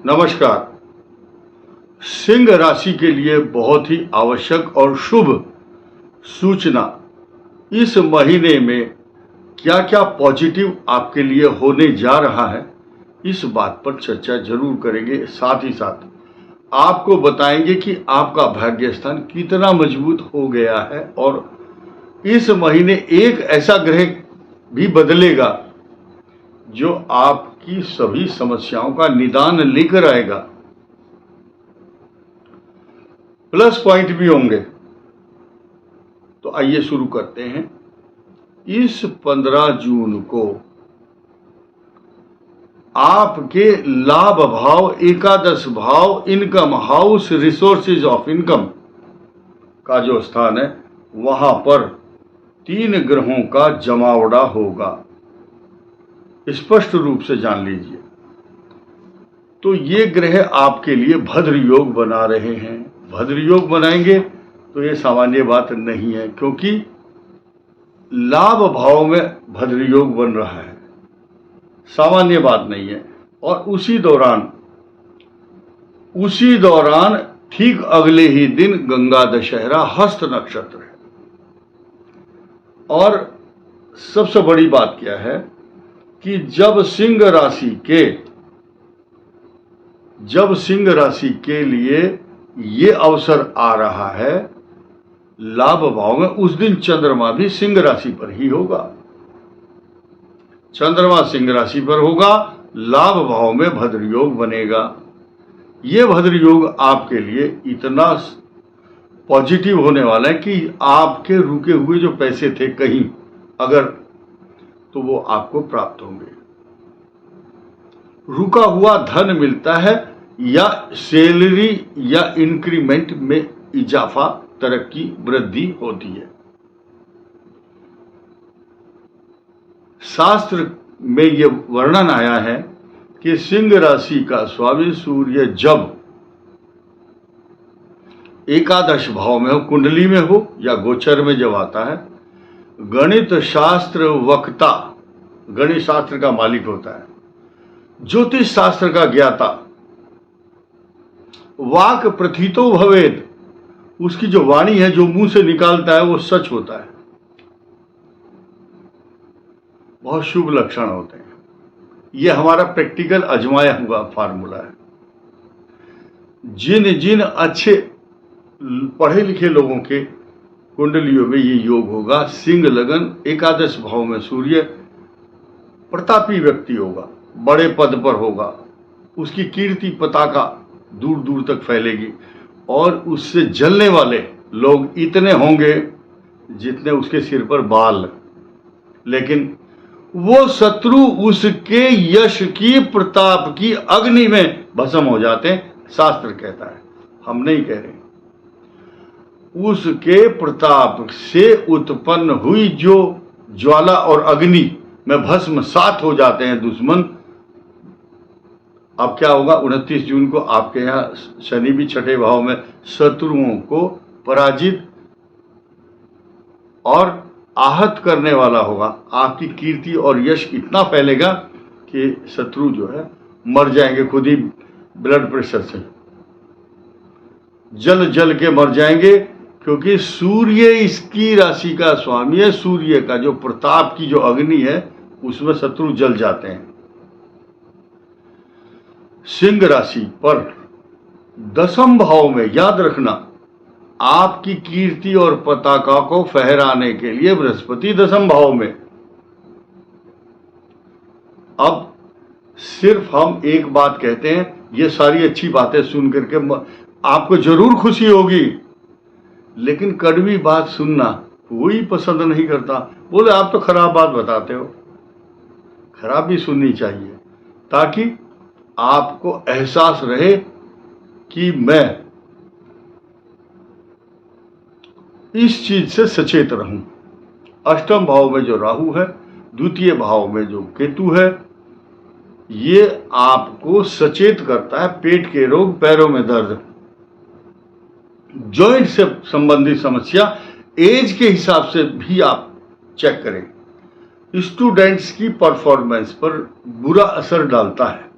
नमस्कार। सिंह राशि के लिए बहुत ही आवश्यक और शुभ सूचना। इस महीने में क्या क्या पॉजिटिव आपके लिए होने जा रहा है, इस बात पर चर्चा जरूर करेंगे। साथ ही साथ आपको बताएंगे कि आपका भाग्य स्थान कितना मजबूत हो गया है और इस महीने एक ऐसा ग्रह भी बदलेगा जो आपकी सभी समस्याओं का निदान लेकर आएगा। प्लस पॉइंट भी होंगे। तो आइए शुरू करते हैं। इस 15 जून को आपके लाभ भाव, एकादश भाव, income house, resources of income का जो स्थान है, वहां पर 3 ग्रहों का जमावड़ा होगा। स्पष्ट रूप से जान लीजिए। तो ये ग्रह आपके लिए भद्र योग बना रहे हैं। भद्र योग बनाएंगे तो ये सामान्य बात नहीं है, क्योंकि लाभ भाव में भद्र योग बन रहा है, सामान्य बात नहीं है। और उसी दौरान ठीक अगले ही दिन गंगा दशहरा हस्त नक्षत्र है। और सबसे बड़ी बात क्या है कि जब सिंह राशि के लिए ये अवसर आ रहा है लाभ भाव में, उस दिन चंद्रमा भी सिंह राशि पर ही होगा। चंद्रमा सिंह राशि पर होगा, लाभ भाव में भद्र योग बनेगा। ये भद्र योग आपके लिए इतना पॉजिटिव होने वाला है कि आपके रुके हुए जो पैसे थे कहीं अगर, तो वो आपको प्राप्त होंगे। रुका हुआ धन मिलता है, या सैलरी या इंक्रीमेंट में इजाफा, तरक्की, वृद्धि होती है। शास्त्र में यह वर्णन आया है कि सिंह राशि का स्वामी सूर्य जब एकादश भाव में हो, कुंडली में हो या गोचर में जब आता है, गणित शास्त्र वक्ता, गणित शास्त्र का मालिक होता है, ज्योतिष शास्त्र का ज्ञाता, वाक प्रथितो भवेद, उसकी जो वाणी है, जो मुंह से निकालता है वो सच होता है। बहुत शुभ लक्षण होते हैं। ये हमारा प्रैक्टिकल आजमाया हुआ फार्मूला है। जिन अच्छे पढ़े लिखे लोगों के कुंडलियों में ये योग होगा, सिंह लगन, एकादश भाव में सूर्य, प्रतापी व्यक्ति होगा, बड़े पद पर होगा, उसकी कीर्ति पताका दूर दूर तक फैलेगी और उससे जलने वाले लोग इतने होंगे जितने उसके सिर पर बाल। लेकिन वो शत्रु उसके यश की, प्रताप की अग्नि में भस्म हो जाते हैं। शास्त्र कहता है, हम नहीं कह रहे। उसके प्रताप से उत्पन्न हुई जो ज्वाला और अग्नि में भस्म सात हो जाते हैं दुश्मन। अब क्या होगा? 29 जून को आपके यहाँ शनि भी छठे भाव में शत्रुओं को पराजित और आहत करने वाला होगा। आपकी कीर्ति और यश इतना फैलेगा कि शत्रु जो है मर जाएंगे, खुद ही ब्लड प्रेशर से जल के मर जाएंगे, क्योंकि सूर्य इसकी राशि का स्वामी है। सूर्य का जो प्रताप की जो अग्नि है उसमें शत्रु जल जाते हैं। सिंह राशि पर दशम भाव में, याद रखना, आपकी कीर्ति और पताका को फहराने के लिए बृहस्पति दशम भाव में। अब सिर्फ हम एक बात कहते हैं, ये सारी अच्छी बातें सुन करके आपको जरूर खुशी होगी, लेकिन कड़वी बात सुनना कोई पसंद नहीं करता। बोले आप तो खराब बात बताते हो। खराब भी सुननी चाहिए ताकि आपको एहसास रहे कि मैं इस चीज से सचेत रहूं। अष्टम भाव में जो राहु है, द्वितीय भाव में जो केतु है, ये आपको सचेत करता है। पेट के रोग, पैरों में दर्द, जॉइंट से संबंधित समस्या, एज के हिसाब से भी आप चेक करें। स्टूडेंट्स की परफॉर्मेंस पर बुरा असर डालता है।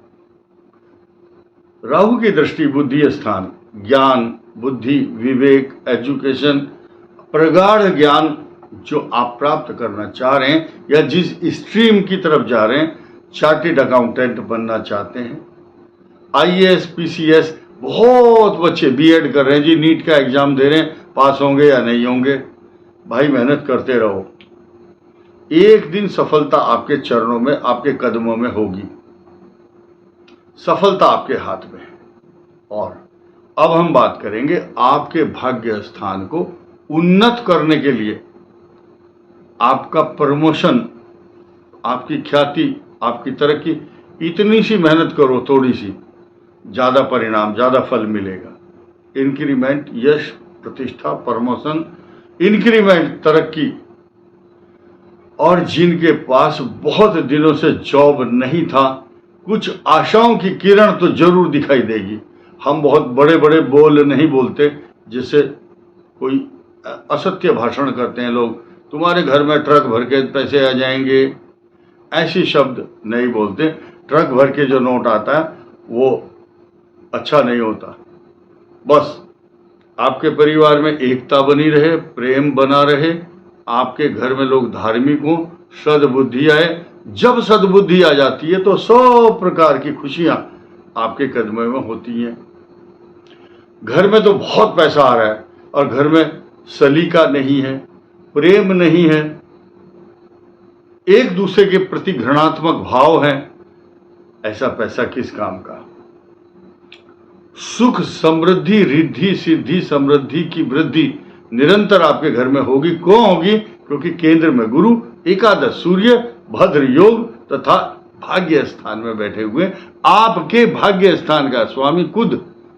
राहु की दृष्टि बुद्धि स्थान, ज्ञान, बुद्धि, विवेक, एजुकेशन, प्रगाढ़ ज्ञान जो आप प्राप्त करना चाह रहे हैं या जिस स्ट्रीम की तरफ जा रहे हैं, चार्टेड अकाउंटेंट बनना चाहते हैं, आईएएस, पीसीएस, बहुत बच्चे बीएड कर रहे हैं जी, नीट का एग्जाम दे रहे हैं, पास होंगे या नहीं होंगे। भाई मेहनत करते रहो, एक दिन सफलता आपके चरणों में, आपके कदमों में होगी। सफलता आपके हाथ में है। और अब हम बात करेंगे आपके भाग्य स्थान को उन्नत करने के लिए, आपका प्रमोशन, आपकी ख्याति, आपकी तरक्की। इतनी सी मेहनत करो, थोड़ी सी, ज्यादा परिणाम, ज्यादा फल मिलेगा। इंक्रीमेंट, यश, प्रतिष्ठा, प्रमोशन, इंक्रीमेंट, तरक्की। और जिनके पास बहुत दिनों से जॉब नहीं था, कुछ आशाओं की किरण तो जरूर दिखाई देगी। हम बहुत बड़े बड़े बोल नहीं बोलते, जिससे कोई असत्य भाषण करते हैं लोग, तुम्हारे घर में ट्रक भर के पैसे आ जाएंगे, ऐसे शब्द नहीं बोलते। ट्रक भर के जो नोट आता है वो अच्छा नहीं होता। बस आपके परिवार में एकता बनी रहे, प्रेम बना रहे, आपके घर में लोग धार्मिक हों, सद्बुद्धि आए। जब सद्बुद्धि आ जाती है तो 100 प्रकार की खुशियां आपके कदमों में होती हैं। घर में तो बहुत पैसा आ रहा है और घर में सलीका नहीं है, प्रेम नहीं है, एक दूसरे के प्रति घृणात्मक भाव है, ऐसा पैसा किस काम का। सुख, समृद्धि, रिद्धि, सिद्धि, समृद्धि की वृद्धि निरंतर आपके घर में होगी। क्यों होगी? क्योंकि केंद्र में गुरु, एकादश सूर्य, भद्र योग तथा भाग्य स्थान में बैठे हुए आपके भाग्य स्थान का स्वामी खुद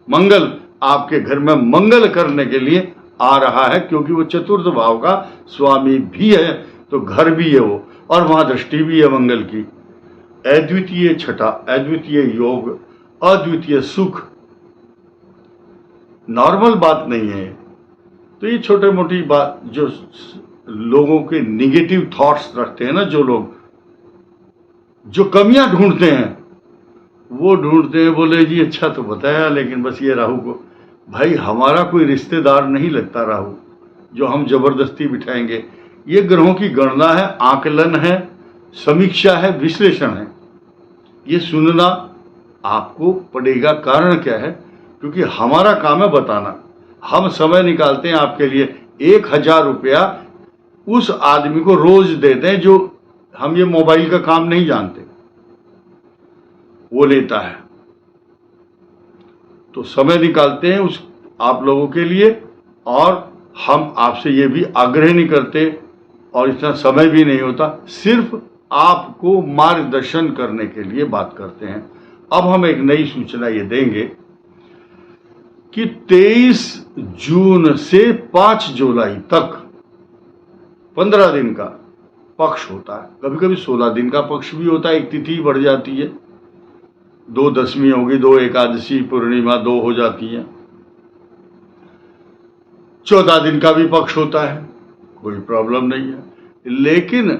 मंगल आपके घर में मंगल करने के लिए आ रहा है, क्योंकि वो चतुर्थ भाव का स्वामी भी है, तो घर भी है वो, और वहां दृष्टि भी है मंगल की। अद्वितीय छठा, अद्वितीय योग, अद्वितीय सुख, नॉर्मल बात नहीं है। तो ये छोटे मोटी बात जो लोगों के निगेटिव थॉट्स रखते हैं ना, जो लोग जो कमियां ढूंढते हैं, वो ढूंढते हैं, बोले जी अच्छा तो बताया, लेकिन बस ये राहु को, भाई हमारा कोई रिश्तेदार नहीं लगता राहु जो हम जबरदस्ती बिठाएंगे। ये ग्रहों की गणना है, आकलन है, समीक्षा है, विश्लेषण है। ये सुनना आपको पड़ेगा। कारण क्या है? क्योंकि हमारा काम है बताना। हम समय निकालते हैं आपके लिए, 1000 रुपया उस आदमी को रोज देते हैं जो हम ये मोबाइल का काम नहीं जानते, वो लेता है। तो समय निकालते हैं उस आप लोगों के लिए, और हम आपसे ये भी आग्रह नहीं करते और इतना समय भी नहीं होता, सिर्फ आपको मार्गदर्शन करने के लिए बात करते हैं। अब हम एक नई सूचना ये देंगे कि 23 जून से 5 जुलाई तक 15 दिन का पक्ष होता है। कभी कभी 16 दिन का पक्ष भी होता है, एक तिथि बढ़ जाती है, 2 दशमी होगी, 2 एकादशी, पूर्णिमा 2 हो जाती है। 14 दिन का भी पक्ष होता है, कोई प्रॉब्लम नहीं है। लेकिन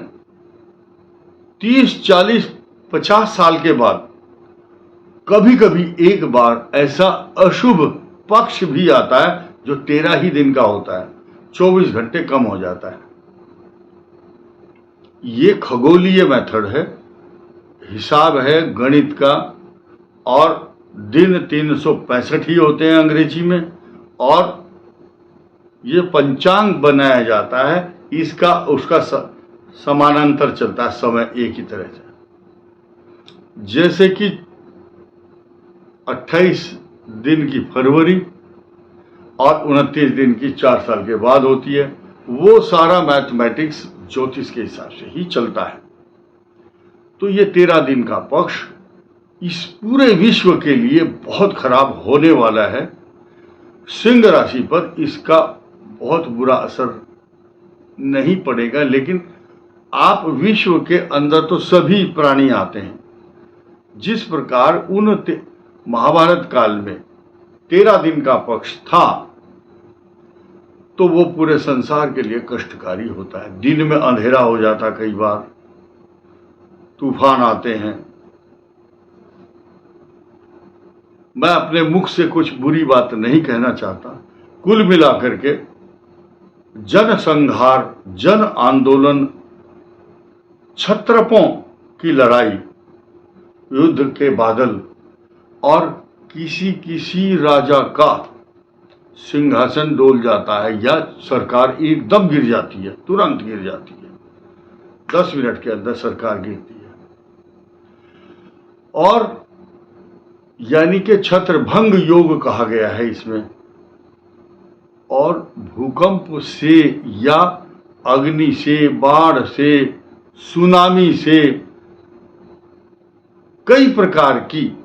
30, 40, 50 साल के बाद कभी कभी एक बार ऐसा अशुभ पक्ष भी आता है जो 13 ही दिन का होता है, 24 घंटे कम हो जाता है। ये खगोलीय मेथड है, हिसाब है गणित का, और दिन 365 ही होते हैं अंग्रेजी में, और ये पंचांग बनाया जाता है, इसका उसका समानांतर चलता है समय एक ही तरह से। जैसे कि 28 दिन की फरवरी और 29 दिन की 4 साल के बाद होती है, वो सारा मैथमेटिक्स ज्योतिष के हिसाब से ही चलता है। तो ये 13 दिन का पक्ष इस पूरे विश्व के लिए बहुत खराब होने वाला है। सिंह राशि पर इसका बहुत बुरा असर नहीं पड़ेगा, लेकिन आप विश्व के अंदर तो सभी प्राणी आते हैं। जिस प्रकार उन महाभारत काल में 13 दिन का पक्ष था, तो वो पूरे संसार के लिए कष्टकारी होता है। दिन में अंधेरा हो जाता, कई बार तूफान आते हैं, मैं अपने मुख से कुछ बुरी बात नहीं कहना चाहता। कुल मिलाकर के जन संहार, जन आंदोलन, छत्रपों की लड़ाई, युद्ध के बादल और किसी किसी राजा का सिंहासन डोल जाता है या सरकार एकदम गिर जाती है, तुरंत गिर जाती है, 10 मिनट के अंदर सरकार गिरती है। और यानी कि छत्रभंग योग कहा गया है इसमें। और भूकंप से या अग्नि से, बाढ़ से, सुनामी से, कई प्रकार की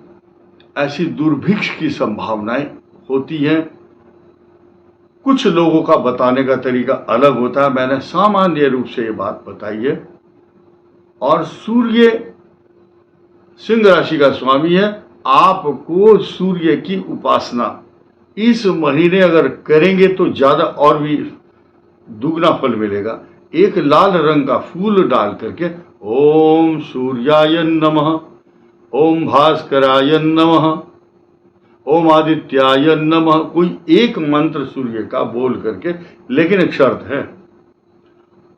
ऐसी दुर्भिक्ष की संभावनाएं होती हैं। कुछ लोगों का बताने का तरीका अलग होता है, मैंने सामान्य रूप से ये बात बताई है। और सूर्य सिंह राशि का स्वामी है। आपको सूर्य की उपासना इस महीने अगर करेंगे तो ज्यादा और भी दुगना फल मिलेगा। एक लाल रंग का फूल डाल करके ओम सूर्याय नमः, ओम भास्कराय नमः, ओम आदित्याय नमः, कोई एक मंत्र सूर्य का बोल करके, लेकिन एक शर्त है,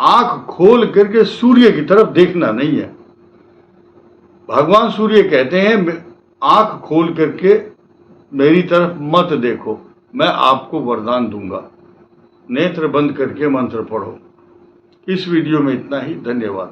आंख खोल करके सूर्य की तरफ देखना नहीं है। भगवान सूर्य कहते हैं आंख खोल करके मेरी तरफ मत देखो, मैं आपको वरदान दूंगा। नेत्र बंद करके मंत्र पढ़ो। इस वीडियो में इतना ही। धन्यवाद।